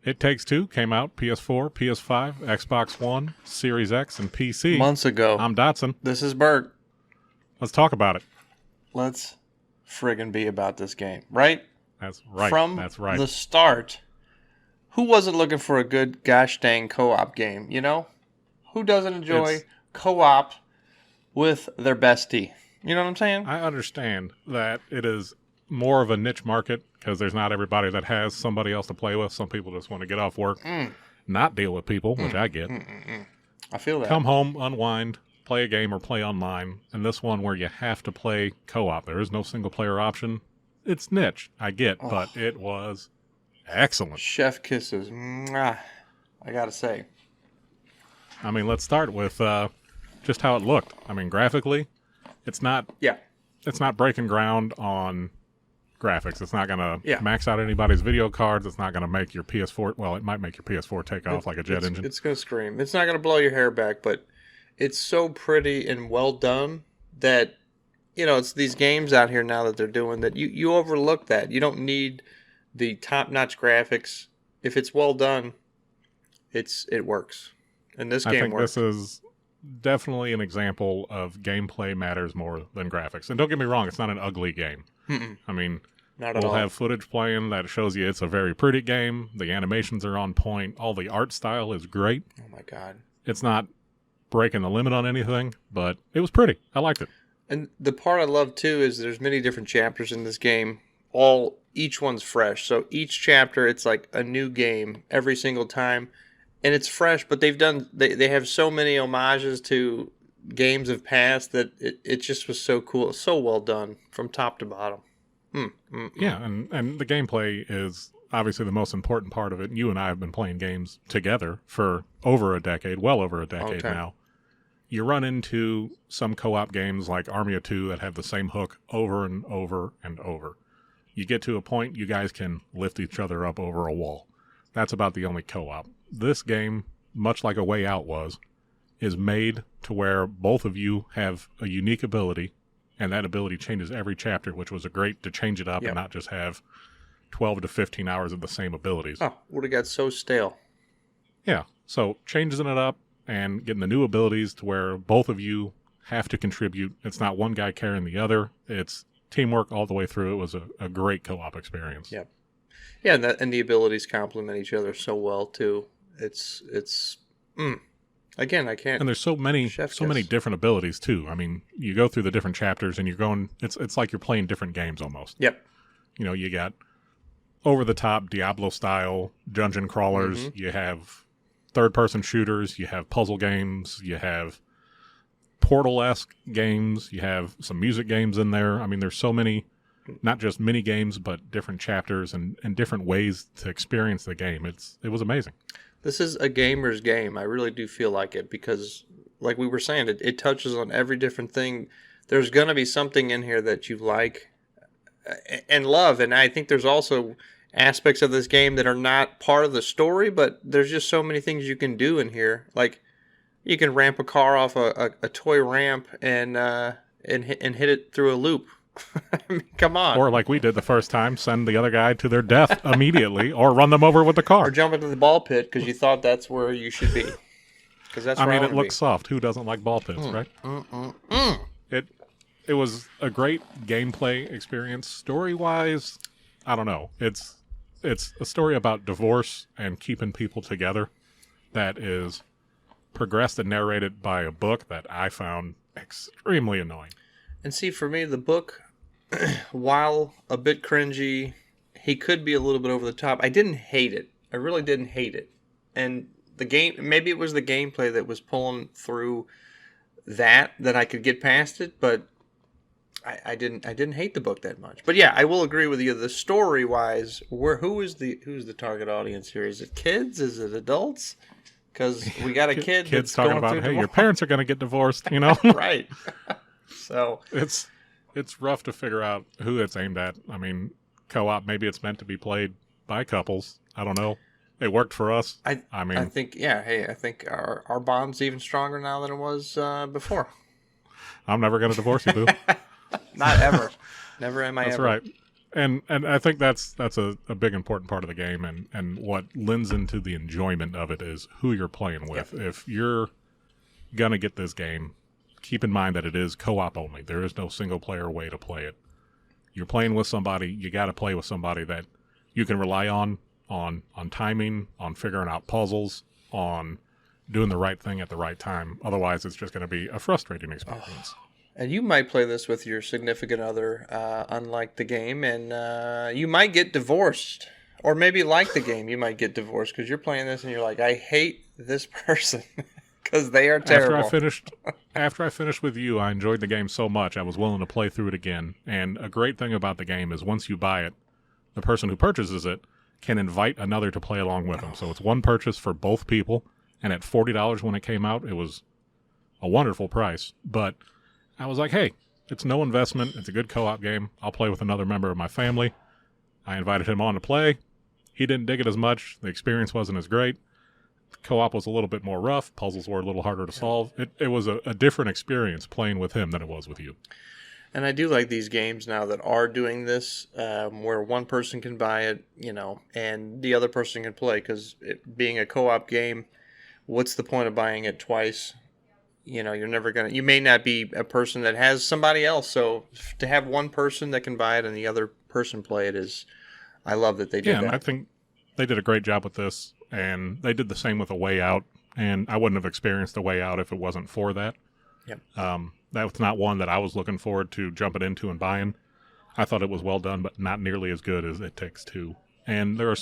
It Takes Two came out PS4, PS5, Xbox One, Series X, and PC. Months ago. I'm Dodson. This is Burke. Let's talk about it. Let's friggin' be about this game, right? That's right. From That's right. the start, who wasn't looking for a good gosh dang co-op game, you know? Who doesn't enjoy co-op with their bestie? You know what I'm saying? I understand that it is more of a niche market because there's not everybody that has somebody else to play with. Some people just want to get off work, not deal with people, which I get. I feel that. Come home, unwind, play a game or play online. And this one where you have to play co-op. There is no single-player option. It's niche, I get, but it was excellent. Chef kisses. Mwah, I gotta say. I mean, let's start with just how it looked. I mean, graphically, it's not breaking ground on graphics. It's not going to max out anybody's video cards. It's not going to make your PS4... Well, it might make your PS4 take off like a jet engine. It's going to scream. It's not going to blow your hair back, but it's so pretty and well done that, you know, it's these games out here now that they're doing that you overlook that. You don't need the top-notch graphics. If it's well done, it works. And this game works. This is definitely an example of gameplay matters more than graphics. And don't get me wrong, it's not an ugly game. I mean... We'll have footage playing that shows you it's a very pretty game. The animations are on point. All the art style is great. Oh, my God. It's not breaking the limit on anything, but it was pretty. I liked it. And the part I love, too, is there's many different chapters in this game. Each one's fresh. So each chapter, it's like a new game every single time. And it's fresh, but they have so many homages to games of past that it just was so cool. So well done from top to bottom. Yeah, and the gameplay is obviously the most important part of it. You and I have been playing games together for over a decade, well over a decade now. You run into some co-op games like Army of Two that have the same hook over and over and over. You get to a point you guys can lift each other up over a wall. That's about the only co-op. This game, much like A Way Out was, is made to where both of you have a unique ability. And that ability changes every chapter, which was great to change it up and not just have 12 to 15 hours of the same abilities. Oh, would have got so stale. Yeah, so changing it up and getting the new abilities to where both of you have to contribute. It's not one guy carrying the other. It's teamwork all the way through. It was a great co-op experience. Yep. Yeah, and the abilities complement each other so well, too. Again, I can't. And there's so many different abilities too. I mean, you go through the different chapters and you're going. It's like you're playing different games almost. Yep. You know, you got over the top Diablo style dungeon crawlers. You have third person shooters. You have puzzle games. You have Portal-esque games. You have some music games in there. I mean, there's so many, not just mini games, but different chapters and different ways to experience the game. It was amazing. This is a gamer's game. I really do feel like it because, like we were saying, it touches on every different thing. There's going to be something in here that you like and love. And I think there's also aspects of this game that are not part of the story, but there's just so many things you can do in here. Like, you can ramp a car off a toy ramp and hit it through a loop. I mean, come on. Or like we did the first time, send the other guy to their death immediately, or run them over with the car. Or jump into the ball pit because you thought that's where you should be. Because that's. It looks soft. Who doesn't like ball pits, right? It was a great gameplay experience. Story wise, I don't know. It's a story about divorce and keeping people together that is progressed and narrated by a book that I found extremely annoying. And see, for me, the book, while a bit cringy, he could be a little bit over the top. I didn't hate it. I really didn't hate it. And the game, maybe it was the gameplay that was pulling through that I could get past it, but I didn't hate the book that much. But yeah, I will agree with you. The story wise, who's the target audience here? Is it kids? Is it adults? Because we got a kid. Kids talking about, hey, your parents are going to get divorced. You know, right? So it's rough to figure out who it's aimed at. I mean, co-op, maybe it's meant to be played by couples. I don't know. It worked for us. I think I think our bond's even stronger now than it was before. I'm never going to divorce you, boo. Not ever. Never am I That's ever. right. And I think that's a big important part of the game, and what lends into the enjoyment of it is who you're playing with. Yep. If you're gonna get this game, keep in mind that it is co-op only. There is no single player way to play it. You're playing with somebody, you got to play with somebody that you can rely on timing, on figuring out puzzles, on doing the right thing at the right time. Otherwise, it's just going to be a frustrating experience. And you might play this with your significant other, unlike the game, and you might get divorced. Or maybe like the game, you might get divorced because you're playing this and you're like, I hate this person because they are terrible. After I finished with you, I enjoyed the game so much I was willing to play through it again. And a great thing about the game is once you buy it, the person who purchases it can invite another to play along with them. So it's one purchase for both people. And at $40 when it came out, it was a wonderful price. But I was like, hey, it's no investment. It's a good co-op game. I'll play with another member of my family. I invited him on to play. He didn't dig it as much. The experience wasn't as great. The co-op was a little bit more rough. Puzzles were a little harder to solve. It was a different experience playing with him than it was with you. And I do like these games now that are doing this, where one person can buy it, and the other person can play. Because being a co-op game, what's the point of buying it twice? You're never going to... You may not be a person that has somebody else. So to have one person that can buy it and the other person play it is... I love that they did that. Yeah, I think they did a great job with this. And they did the same with A Way Out. And I wouldn't have experienced A Way Out if it wasn't for that. Yep. That was not one that I was looking forward to jumping into and buying. I thought it was well done, but not nearly as good as It Takes Two. And there are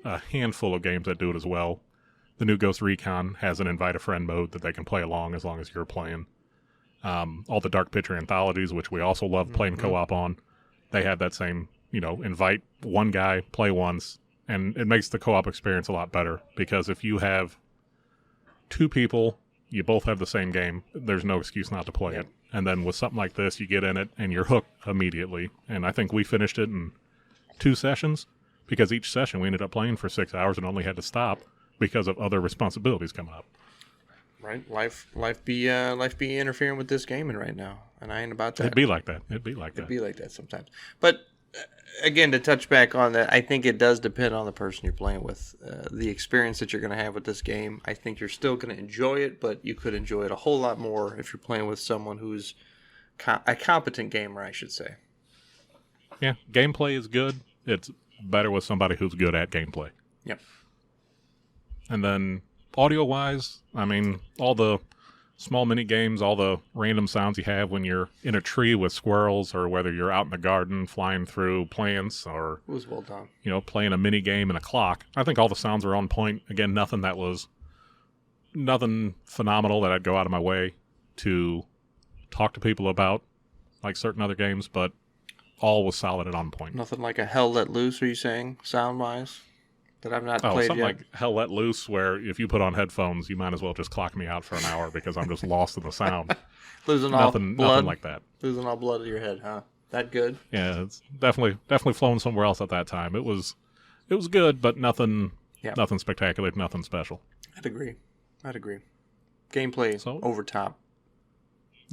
a handful of games that do it as well. The new Ghost Recon has an invite a friend mode that they can play along as long as you're playing. All the Dark Picture anthologies, which we also love playing co-op on, they have that same, invite one guy, play once, and it makes the co-op experience a lot better because if you have two people, you both have the same game, there's no excuse not to play it. And then with something like this, you get in it and you're hooked immediately. And I think we finished it in 2 sessions because each session we ended up playing for 6 hours and only had to stop because of other responsibilities coming up. Right, life be interfering with this gaming right now, and I ain't about that. It'd be like that sometimes. But again, to touch back on that, I think it does depend on the person you're playing with. The experience that you're going to have with this game, I think you're still going to enjoy it, but you could enjoy it a whole lot more if you're playing with someone who's a competent gamer, I should say. Yeah, gameplay is good. It's better with somebody who's good at gameplay. Yep. And then audio-wise, I mean, all the small mini games, all the random sounds you have when you're in a tree with squirrels, or whether you're out in the garden flying through plants, or it was well done. Playing a mini game and a clock. I think all the sounds are on point. Again, nothing phenomenal that I'd go out of my way to talk to people about, like certain other games, but all was solid and on point. Nothing like a Hell Let Loose, are you saying, sound-wise? That I've not played something yet. Like Hell Let Loose, where if you put on headphones, you might as well just clock me out for an hour because I'm just lost in the sound. Nothing like that. Losing all blood in your head, huh? That good? Yeah, it's definitely flown somewhere else at that time. It was good, but nothing spectacular, nothing special. I'd agree. Gameplay over top.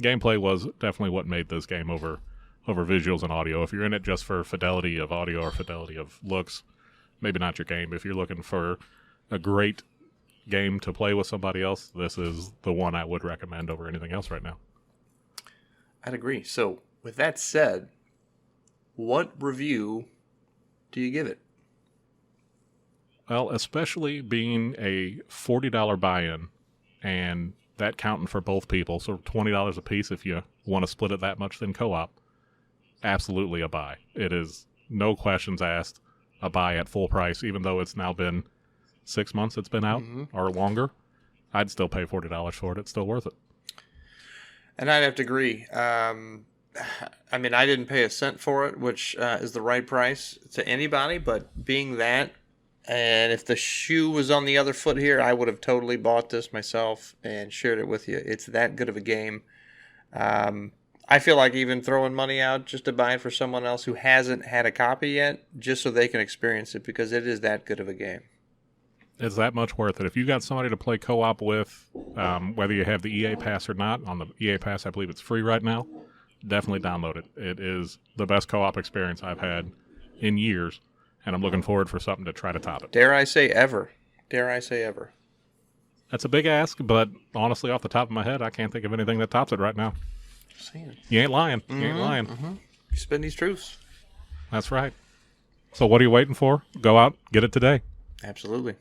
Gameplay was definitely what made this game over visuals and audio. If you're in it just for fidelity of audio or fidelity of looks, maybe not your game. If you're looking for a great game to play with somebody else, this is the one I would recommend over anything else right now. I'd agree. So, with that said, what review do you give it? Well, especially being a $40 buy-in, and that counting for both people, so $20 a piece if you want to split it that much, then co-op, absolutely a buy. It is no questions asked. A buy at full price, even though it's now been 6 months it's been out or longer. I'd still pay $40 for it. It's still worth it. And I'd have to agree. I mean, I didn't pay a cent for it, which is the right price to anybody, but being that, and if the shoe was on the other foot here, I would have totally bought this myself and shared it with you. It's that good of a game. I feel like even throwing money out just to buy it for someone else who hasn't had a copy yet, just so they can experience it, because it is that good of a game. It's that much worth it. If you got somebody to play co-op with, whether you have the EA Pass or not, on the EA Pass I believe it's free right now, definitely download it. It is the best co-op experience I've had in years, and I'm looking forward for something to try to top it. Dare I say ever. Dare I say ever. That's a big ask, but honestly, off the top of my head, I can't think of anything that tops it right now. Just saying. You ain't lying. You ain't lying. Mm-hmm. You spin these truths. That's right. So what are you waiting for? Go out, get it today. Absolutely.